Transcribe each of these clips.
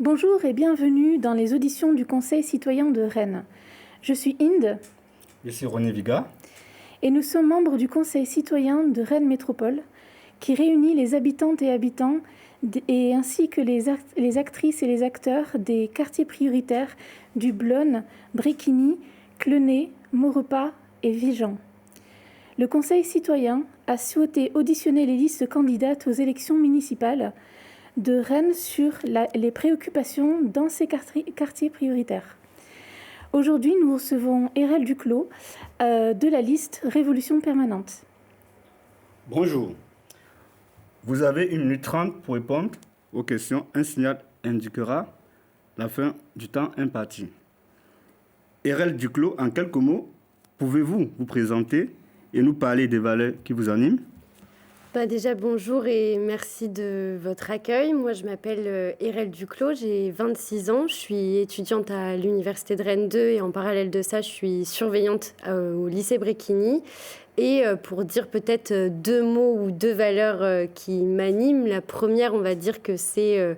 Bonjour et bienvenue dans les auditions du Conseil citoyen de Rennes. Je suis Inde. Je suis René Viga. Et nous sommes membres du Conseil citoyen de Rennes Métropole, qui réunit les habitantes et habitants ainsi que les actrices et les acteurs des quartiers prioritaires du Blône, Bréquigny, Clenay, Maurepas et Vigan. Le Conseil citoyen a souhaité auditionner les listes candidates aux élections municipales de Rennes sur les préoccupations dans ces quartiers prioritaires. Aujourd'hui, nous recevons Erel Duclos de la liste Révolution permanente. Bonjour. Vous avez 1 minute 30 pour répondre aux questions. Un signal indiquera la fin du temps imparti. Erel Duclos, en quelques mots, pouvez-vous vous présenter et nous parler des valeurs qui vous animent ? Déjà, bonjour et merci de votre accueil. Moi, je m'appelle Erel Duclos, j'ai 26 ans. Je suis étudiante à l'Université de Rennes 2 et en parallèle de ça, je suis surveillante au lycée Bréquigny. Et pour dire peut-être 2 mots ou 2 valeurs qui m'animent, la première, on va dire que c'est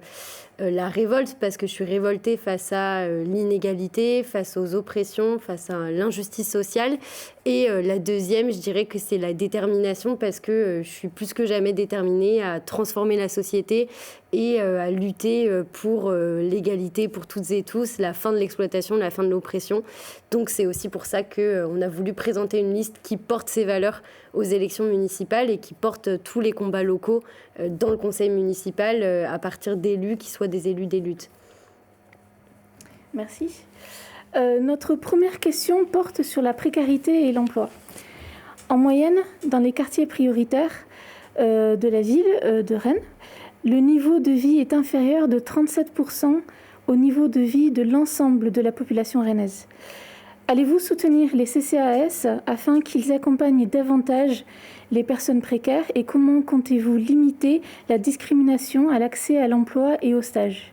la révolte, parce que je suis révoltée face à l'inégalité, face aux oppressions, face à l'injustice sociale. Et la deuxième, je dirais que c'est la détermination, parce que je suis plus que jamais déterminée à transformer la société et à lutter pour l'égalité pour toutes et tous, la fin de l'exploitation, la fin de l'oppression. Donc c'est aussi pour ça qu'on a voulu présenter une liste qui porte ces valeurs aux élections municipales et qui porte tous les combats locaux dans le conseil municipal à partir d'élus qui soient des élus des luttes. Merci. Notre première question porte sur la précarité et l'emploi. En moyenne, dans les quartiers prioritaires de la ville de Rennes, le niveau de vie est inférieur de 37% au niveau de vie de l'ensemble de la population rennaise. Allez-vous soutenir les CCAS afin qu'ils accompagnent davantage les personnes précaires et comment comptez-vous limiter la discrimination à l'accès à l'emploi et au stage ?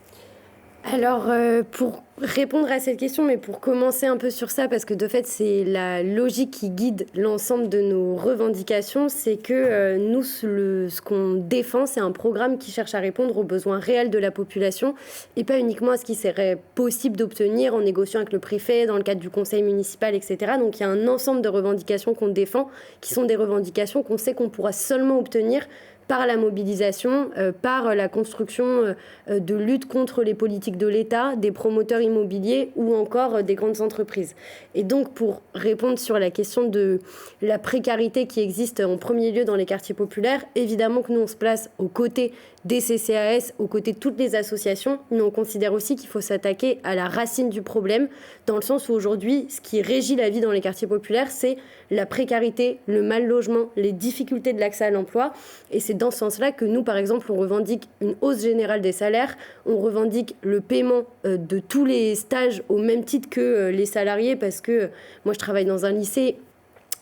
Alors, pour répondre à cette question, mais pour commencer un peu sur ça, parce que de fait, c'est la logique qui guide l'ensemble de nos revendications, c'est que nous, ce qu'on défend, c'est un programme qui cherche à répondre aux besoins réels de la population et pas uniquement à ce qui serait possible d'obtenir en négociant avec le préfet, dans le cadre du conseil municipal, etc. Donc, il y a un ensemble de revendications qu'on défend, qui sont des revendications qu'on sait qu'on pourra seulement obtenir par la mobilisation, par la construction de lutte contre les politiques de l'État, des promoteurs immobiliers ou encore des grandes entreprises. Et donc, pour répondre sur la question de la précarité qui existe en premier lieu dans les quartiers populaires, évidemment que nous, on se place aux côtés des CCAS, aux côtés de toutes les associations, mais on considère aussi qu'il faut s'attaquer à la racine du problème, dans le sens où aujourd'hui, ce qui régit la vie dans les quartiers populaires, c'est la précarité, le mal logement, les difficultés de l'accès à l'emploi. Et c'est dans ce sens-là que nous, par exemple, on revendique une hausse générale des salaires, on revendique le paiement de tous les stages au même titre que les salariés, parce que moi, je travaille dans un lycée.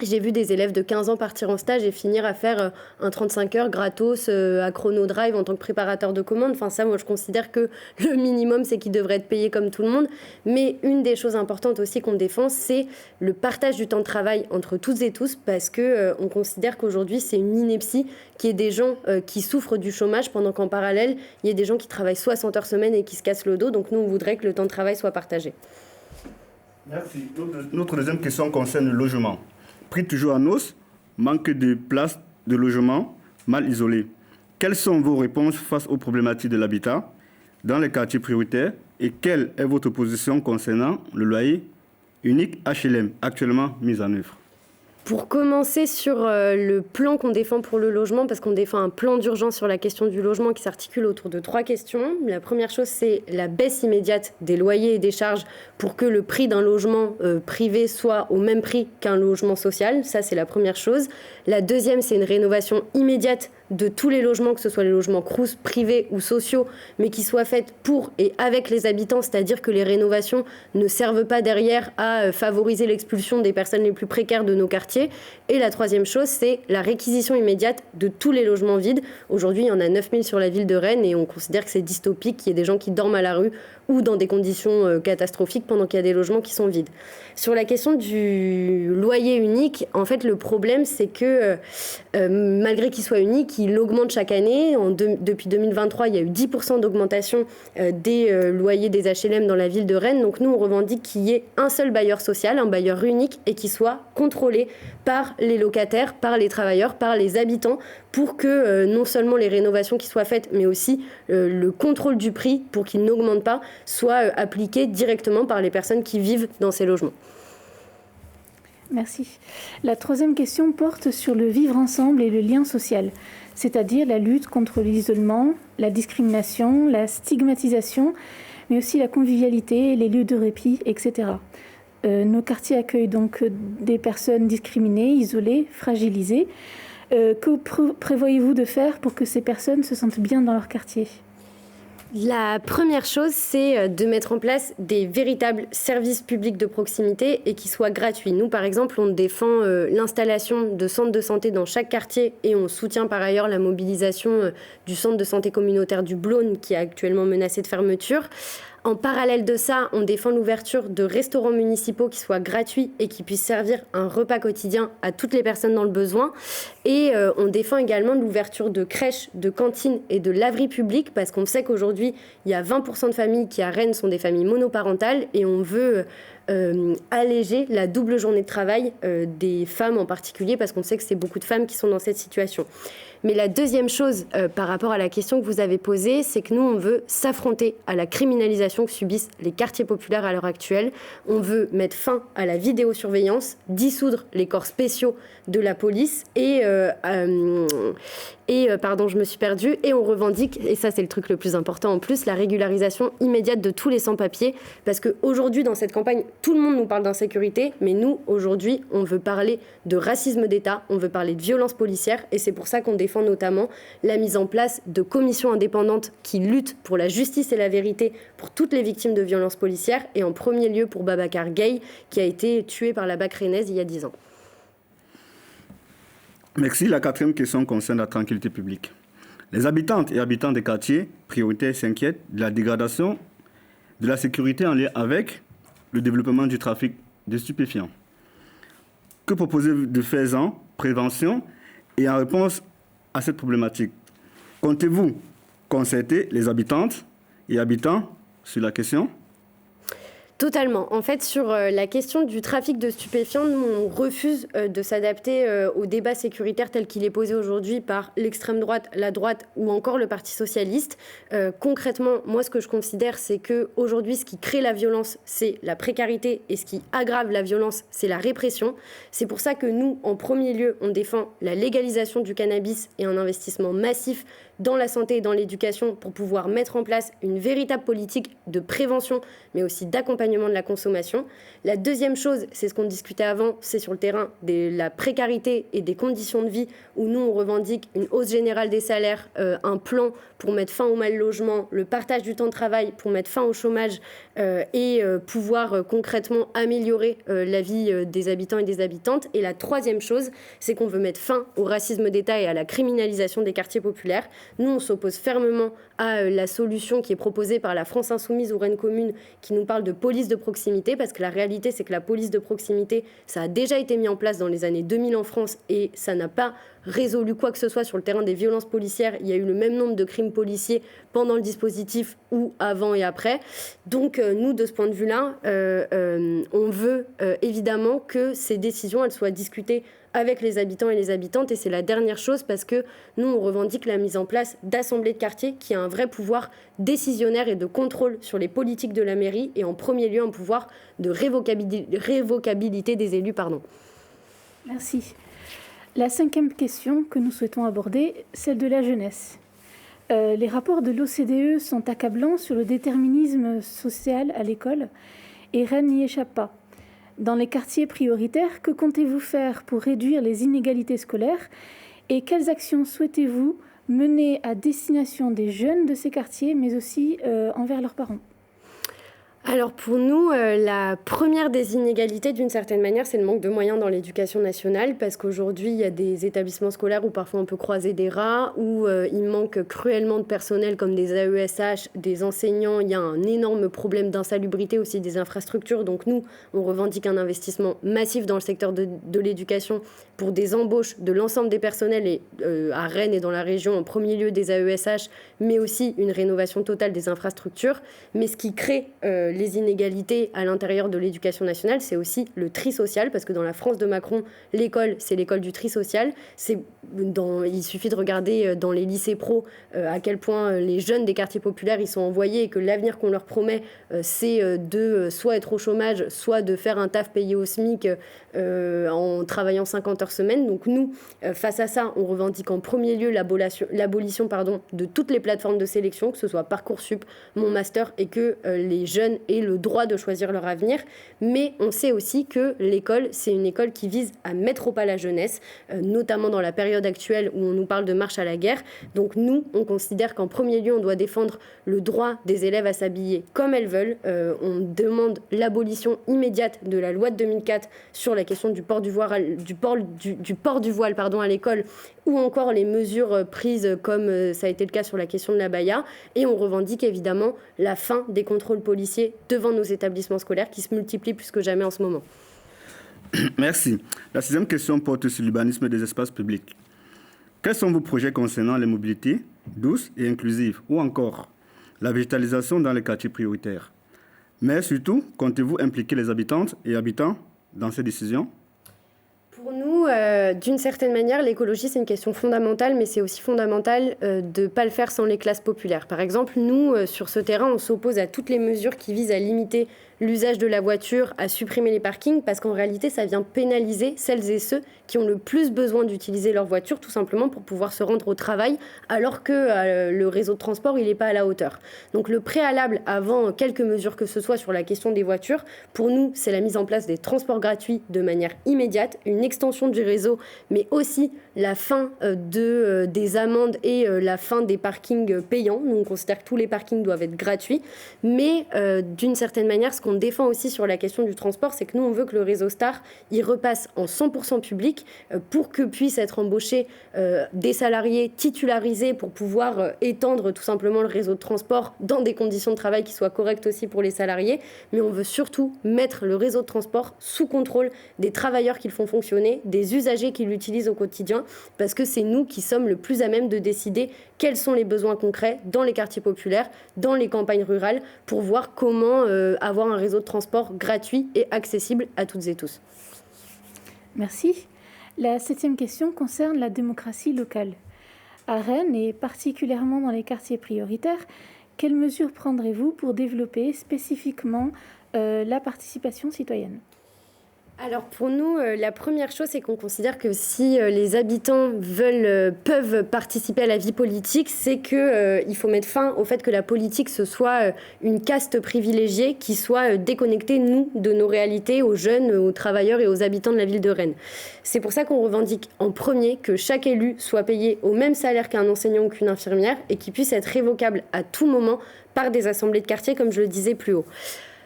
J'ai vu des élèves de 15 ans partir en stage et finir à faire un 35 heures gratos à Chronodrive en tant que préparateur de commandes. Enfin, ça, moi, je considère que le minimum, c'est qu'ils devraient être payés comme tout le monde. Mais une des choses importantes aussi qu'on défend, c'est le partage du temps de travail entre toutes et tous, parce qu'on considère qu'aujourd'hui, c'est une ineptie qu'il y ait des gens qui souffrent du chômage pendant qu'en parallèle, il y ait des gens qui travaillent 60 heures semaine et qui se cassent le dos. Donc, nous, on voudrait que le temps de travail soit partagé. Merci. Notre deuxième question concerne le logement. Pris toujours en hausse, manque de places de logement, mal isolés. Quelles sont vos réponses face aux problématiques de l'habitat dans les quartiers prioritaires et quelle est votre position concernant le loyer unique HLM actuellement mis en œuvre ? Pour commencer sur le plan qu'on défend pour le logement, parce qu'on défend un plan d'urgence sur la question du logement qui s'articule autour de 3 questions. La première chose, c'est la baisse immédiate des loyers et des charges pour que le prix d'un logement privé soit au même prix qu'un logement social. Ça, c'est la première chose. La deuxième, c'est une rénovation immédiate de tous les logements, que ce soit les logements crous, privés ou sociaux, mais qui soient faites pour et avec les habitants, c'est-à-dire que les rénovations ne servent pas derrière à favoriser l'expulsion des personnes les plus précaires de nos quartiers. Et la troisième chose, c'est la réquisition immédiate de tous les logements vides. Aujourd'hui, il y en a 9000 sur la ville de Rennes et on considère que c'est dystopique qu'il y ait des gens qui dorment à la rue ou dans des conditions catastrophiques pendant qu'il y a des logements qui sont vides. Sur la question du loyer unique, en fait, le problème, c'est que malgré qu'il soit unique, qu'il augmente chaque année. Depuis 2023, il y a eu 10% d'augmentation des loyers des HLM dans la ville de Rennes. Donc nous, on revendique qu'il y ait un seul bailleur social, un bailleur unique, et qui soit contrôlé par les locataires, par les travailleurs, par les habitants, pour que non seulement les rénovations qui soient faites, mais aussi le contrôle du prix, pour qu'il n'augmente pas, soit appliqué directement par les personnes qui vivent dans ces logements. Merci. La troisième question porte sur le vivre ensemble et le lien social, c'est-à-dire la lutte contre l'isolement, la discrimination, la stigmatisation, mais aussi la convivialité, les lieux de répit, etc. Nos quartiers accueillent donc des personnes discriminées, isolées, fragilisées. Que prévoyez-vous de faire pour que ces personnes se sentent bien dans leur quartier ? La première chose, c'est de mettre en place des véritables services publics de proximité et qui soient gratuits. Nous, par exemple, on défend l'installation de centres de santé dans chaque quartier et on soutient par ailleurs la mobilisation du centre de santé communautaire du Blône qui est actuellement menacé de fermeture. En parallèle de ça, on défend l'ouverture de restaurants municipaux qui soient gratuits et qui puissent servir un repas quotidien à toutes les personnes dans le besoin. Et on défend également l'ouverture de crèches, de cantines et de laveries publiques parce qu'on sait qu'aujourd'hui, il y a 20% de familles qui à Rennes sont des familles monoparentales et on veut alléger la double journée de travail des femmes en particulier parce qu'on sait que c'est beaucoup de femmes qui sont dans cette situation. Mais la deuxième chose par rapport à la question que vous avez posée, c'est que nous, on veut s'affronter à la criminalisation que subissent les quartiers populaires à l'heure actuelle. On veut mettre fin à la vidéosurveillance, dissoudre les corps spéciaux de la police et je me suis perdue, et on revendique, et ça c'est le truc le plus important en plus, la régularisation immédiate de tous les sans-papiers, parce qu'aujourd'hui dans cette campagne, tout le monde nous parle d'insécurité, mais nous, aujourd'hui, on veut parler de racisme d'État, on veut parler de violence policière, et c'est pour ça qu'on défend notamment la mise en place de commissions indépendantes qui luttent pour la justice et la vérité pour toutes les victimes de violences policières, et en premier lieu pour Babacar Gueye, qui a été tué par la BAC rennaise il y a 10 ans. Merci. La quatrième question concerne la tranquillité publique. Les habitantes et habitants des quartiers prioritaires s'inquiètent de la dégradation de la sécurité en lien avec le développement du trafic de stupéfiants. Que proposez-vous de faire en prévention et en réponse à cette problématique? Comptez-vous concerter les habitantes et habitants sur la question? Totalement. En fait, sur la question du trafic de stupéfiants, nous, on refuse de s'adapter au débat sécuritaire tel qu'il est posé aujourd'hui par l'extrême droite, la droite ou encore le Parti socialiste. Concrètement, moi, ce que je considère, c'est qu'aujourd'hui, ce qui crée la violence, c'est la précarité, et ce qui aggrave la violence, c'est la répression. C'est pour ça que nous, en premier lieu, on défend la légalisation du cannabis et un investissement massif dans la santé et dans l'éducation pour pouvoir mettre en place une véritable politique de prévention, mais aussi d'accompagnement de la consommation. La deuxième chose, c'est ce qu'on discutait avant, c'est sur le terrain de la précarité et des conditions de vie, où nous, on revendique une hausse générale des salaires, un plan pour mettre fin au mal logement, le partage du temps de travail pour mettre fin au chômage et pouvoir concrètement améliorer la vie des habitants et des habitantes. Et la troisième chose, c'est qu'on veut mettre fin au racisme d'État et à la criminalisation des quartiers populaires. Nous, on s'oppose fermement à la solution qui est proposée par la France Insoumise ou Rennes Commune, qui nous parle de police de proximité, parce que la réalité, c'est que la police de proximité, ça a déjà été mis en place dans les années 2000 en France et ça n'a pas résolu quoi que ce soit sur le terrain des violences policières. Il y a eu le même nombre de crimes policiers pendant le dispositif ou avant et après. Donc nous, de ce point de vue-là, on veut évidemment que ces décisions, elles soient discutées avec les habitants et les habitantes, et c'est la dernière chose parce que nous, on revendique la mise en place d'assemblées de quartier qui a un vrai pouvoir décisionnaire et de contrôle sur les politiques de la mairie, et en premier lieu un pouvoir de révocabilité des élus. Merci. La cinquième question que nous souhaitons aborder, celle de la jeunesse. Les rapports de l'OCDE sont accablants sur le déterminisme social à l'école, et Rennes n'y échappe pas. Dans les quartiers prioritaires, que comptez-vous faire pour réduire les inégalités scolaires et quelles actions souhaitez-vous mener à destination des jeunes de ces quartiers, mais aussi envers leurs parents ? Alors pour nous, la première des inégalités, d'une certaine manière, c'est le manque de moyens dans l'éducation nationale, parce qu'aujourd'hui, il y a des établissements scolaires où parfois on peut croiser des rats, où il manque cruellement de personnel comme des AESH, des enseignants. Il y a un énorme problème d'insalubrité aussi des infrastructures. Donc nous, on revendique un investissement massif dans le secteur de l'éducation pour des embauches de l'ensemble des personnels, et à Rennes et dans la région, en premier lieu des AESH, mais aussi une rénovation totale des infrastructures. Mais ce qui crée les inégalités à l'intérieur de l'éducation nationale, c'est aussi le tri social, parce que dans la France de Macron, l'école, c'est l'école du tri social. Il suffit de regarder dans les lycées pro à quel point les jeunes des quartiers populaires ils sont envoyés, et que l'avenir qu'on leur promet, c'est de soit être au chômage, soit de faire un taf payé au SMIC en travaillant 50 heures semaine. Donc nous, face à ça, on revendique en premier lieu l'abolition de toutes les plateformes de sélection, que ce soit Parcoursup, Mon Master, et que les jeunes aient le droit de choisir leur avenir. Mais on sait aussi que l'école, c'est une école qui vise à mettre au pas la jeunesse, notamment dans la période actuelle où on nous parle de marche à la guerre. Donc nous, on considère qu'en premier lieu, on doit défendre le droit des élèves à s'habiller comme elles veulent. On demande l'abolition immédiate de la loi de 2004 sur la question du port du voile, à l'école, ou encore les mesures prises comme ça a été le cas sur la question de l'abaya. Et on revendique évidemment la fin des contrôles policiers devant nos établissements scolaires qui se multiplient plus que jamais en ce moment. Merci. La 6e question porte sur l'urbanisme des espaces publics. Quels sont vos projets concernant les mobilités douces et inclusives, ou encore la végétalisation dans les quartiers prioritaires? Mais surtout, comptez-vous impliquer les habitantes et habitants dans ces décisions? Pour nous, d'une certaine manière, l'écologie, c'est une question fondamentale, mais c'est aussi fondamental de ne pas le faire sans les classes populaires. Par exemple, nous, sur ce terrain, on s'oppose à toutes les mesures qui visent à limiter l'usage de la voiture, à supprimer les parkings, parce qu'en réalité, ça vient pénaliser celles et ceux qui ont le plus besoin d'utiliser leur voiture, tout simplement pour pouvoir se rendre au travail, alors que le réseau de transport, il n'est pas à la hauteur. Donc le préalable, avant quelque mesure que ce soit sur la question des voitures, pour nous, c'est la mise en place des transports gratuits de manière immédiate, une extension du réseau, mais aussi la fin des amendes et la fin des parkings payants. Nous, on considère que tous les parkings doivent être gratuits, mais d'une certaine manière, ce qu'on défend aussi sur la question du transport, c'est que nous, on veut que le réseau Star, il repasse en 100% public pour que puissent être embauchés des salariés titularisés pour pouvoir étendre tout simplement le réseau de transport dans des conditions de travail qui soient correctes aussi pour les salariés. Mais on veut surtout mettre le réseau de transport sous contrôle des travailleurs qui le font fonctionner, des usagers qui l'utilisent au quotidien, parce que c'est nous qui sommes le plus à même de décider quels sont les besoins concrets dans les quartiers populaires, dans les campagnes rurales, pour voir comment avoir un réseau de transport gratuit et accessible à toutes et tous. Merci. La 7e question concerne la démocratie locale. À Rennes, et particulièrement dans les quartiers prioritaires, quelles mesures prendrez-vous pour développer spécifiquement la participation citoyenne ? Alors pour nous, la première chose, c'est qu'on considère que si les habitants peuvent participer à la vie politique, c'est qu'il faut mettre fin au fait que la politique, ce soit une caste privilégiée qui soit déconnectée, nous, de nos réalités, aux jeunes, aux travailleurs et aux habitants de la ville de Rennes. C'est pour ça qu'on revendique en premier que chaque élu soit payé au même salaire qu'un enseignant ou qu'une infirmière et qu'il puisse être révocable à tout moment par des assemblées de quartier, comme je le disais plus haut.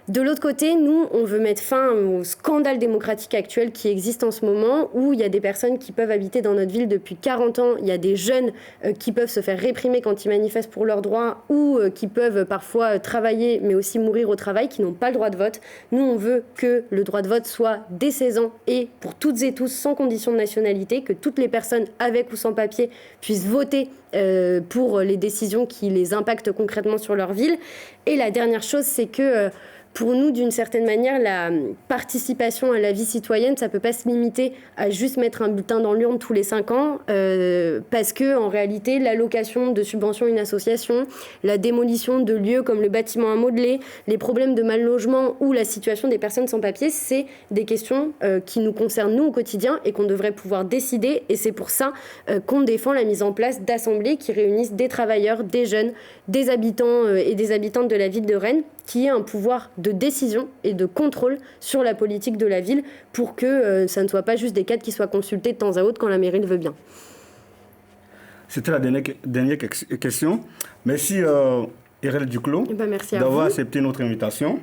De l'autre côté, nous, on veut mettre fin au scandale démocratique actuel qui existe en ce moment, où il y a des personnes qui peuvent habiter dans notre ville depuis 40 ans, il y a des jeunes qui peuvent se faire réprimer quand ils manifestent pour leurs droits, ou qui peuvent parfois travailler, mais aussi mourir au travail, qui n'ont pas le droit de vote. Nous, on veut que le droit de vote soit dès 16 ans et pour toutes et tous, sans condition de nationalité, que toutes les personnes avec ou sans papier puissent voter pour les décisions qui les impactent concrètement sur leur ville. Et la dernière chose, c'est que pour nous, d'une certaine manière, la participation à la vie citoyenne, ça ne peut pas se limiter à juste mettre un bulletin dans l'urne tous les 5 ans, parce qu'en réalité, l'allocation de subventions à une association, la démolition de lieux comme le bâtiment à modeler, les problèmes de mal logement ou la situation des personnes sans papier, c'est des questions qui nous concernent nous au quotidien et qu'on devrait pouvoir décider. Et c'est pour ça qu'on défend la mise en place d'assemblées qui réunissent des travailleurs, des jeunes, des habitants et des habitantes de la ville de Rennes, qui ait un pouvoir de décision et de contrôle sur la politique de la ville pour que ça ne soit pas juste des cadres qui soient consultés de temps à autre quand la mairie le veut bien. C'était la dernière question. Merci Irène Duclos merci d'avoir accepté notre invitation.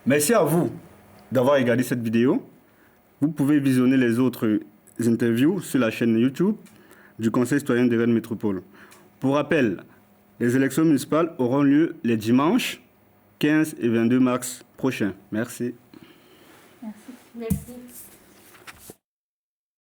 Merci à vous d'avoir regardé cette vidéo. Vous pouvez visionner les autres interviews sur la chaîne YouTube du Conseil citoyen de Rennes Métropole. Pour rappel, les élections municipales auront lieu les dimanches 15 et 22 mars prochains. Merci. Merci. Merci.